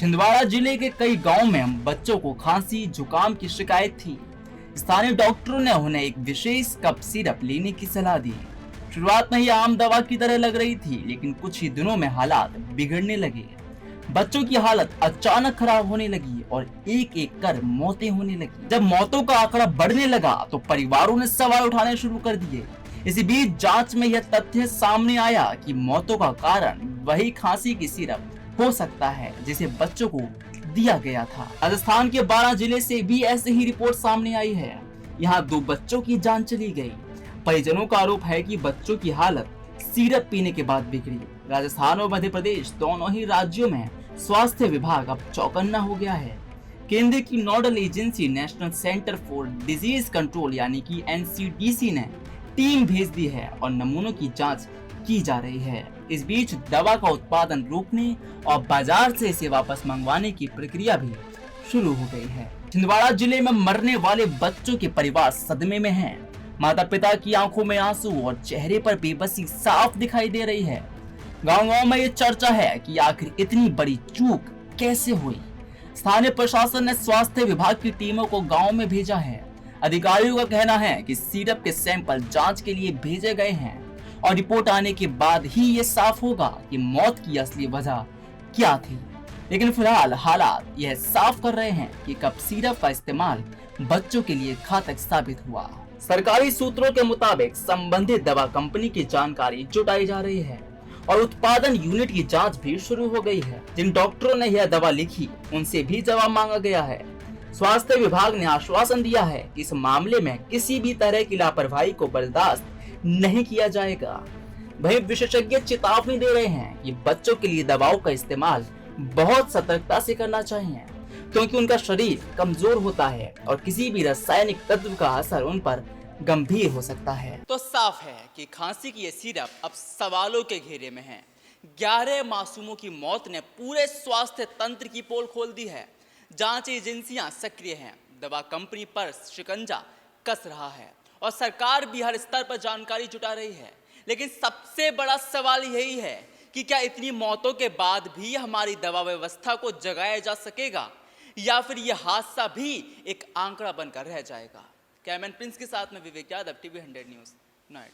छिंदवाड़ा जिले के कई गांव में बच्चों को खांसी जुकाम की शिकायत थी। स्थानीय डॉक्टरों ने उन्हें एक विशेष कप सिरप लेने की सलाह दी। शुरुआत में ये आम दवा की तरह लग रही थी, लेकिन कुछ ही दिनों में हालात बिगड़ने लगे। बच्चों की हालत अचानक खराब होने लगी और एक एक कर मौतें होने लगी। जब मौतों का आंकड़ा बढ़ने लगा तो परिवारों ने सवाल उठाने शुरू कर दिए। इसी बीच जांच में यह तथ्य सामने आया कि मौतों का कारण वही खांसी की सिरप हो सकता है जिसे बच्चों को दिया गया था। राजस्थान के 12 जिले से भी ऐसे ही रिपोर्ट सामने आई है। यहाँ 2 बच्चों की जान चली गई। परिजनों का आरोप है कि बच्चों की हालत सिरप पीने के बाद बिगड़ी। राजस्थान और मध्य प्रदेश दोनों ही राज्यों में स्वास्थ्य विभाग अब चौकन्ना हो गया है। केंद्र की nodal agency national centre for disease control यानी कि एनसीडीसी ने टीम भेज दी है और नमूनों की जांच की जा रही है। इस बीच दवा का उत्पादन रोकने और बाजार से इसे वापस मंगवाने की प्रक्रिया भी शुरू हो गई है। छिंदवाड़ा जिले में मरने वाले बच्चों के परिवार सदमे में हैं। माता पिता की आंखों में आंसू और चेहरे पर बेबसी साफ दिखाई दे रही है। गांव-गांव में ये चर्चा है कि आखिर इतनी बड़ी चूक कैसे हुई। स्थानीय प्रशासन ने स्वास्थ्य विभाग की टीमों को गांव में भेजा है। अधिकारियों का कहना है कि सिरप के सैंपल जांच के लिए भेजे गए हैं और रिपोर्ट आने के बाद ही ये साफ होगा कि मौत की असली वजह क्या थी। लेकिन फिलहाल हालात यह साफ कर रहे हैं कि कप सिरप का इस्तेमाल बच्चों के लिए घातक साबित हुआ। सरकारी सूत्रों के मुताबिक संबंधित दवा कंपनी की जानकारी जुटाई जा रही है और उत्पादन यूनिट की जांच भी शुरू हो गई है। जिन डॉक्टरों ने यह दवा लिखी उनसे भी जवाब मांगा गया है। स्वास्थ्य विभाग ने आश्वासन दिया है कि इस मामले में किसी भी तरह की लापरवाही को बर्दाश्त नहीं किया जाएगा। वहीं विशेषज्ञ चेतावनी दे रहे हैं कि बच्चों के लिए दवाओं का इस्तेमाल बहुत सतर्कता से करना चाहिए, क्योंकि उनका शरीर कमजोर होता है और किसी भी रासायनिक तत्व का असर उन पर गंभीर हो सकता है। तो साफ है कि खांसी की ये सिरप अब सवालों के घेरे में है। 11 मासूमों की मौत ने पूरे स्वास्थ्य तंत्र की पोल खोल दी है। जांच एजेंसियां सक्रिय हैं, दवा कंपनी पर शिकंजा कस रहा है और सरकार भी हर स्तर पर जानकारी जुटा रही है। लेकिन सबसे बड़ा सवाल यही है कि क्या इतनी मौतों के बाद भी हमारी दवा व्यवस्था को जगाया जा सकेगा या फिर यह हादसा भी एक आंकड़ा बनकर रह जाएगा। कैमरामैन प्रिंस के साथ में विवेक यादव, टीवी 100 न्यूज़, नोएडा।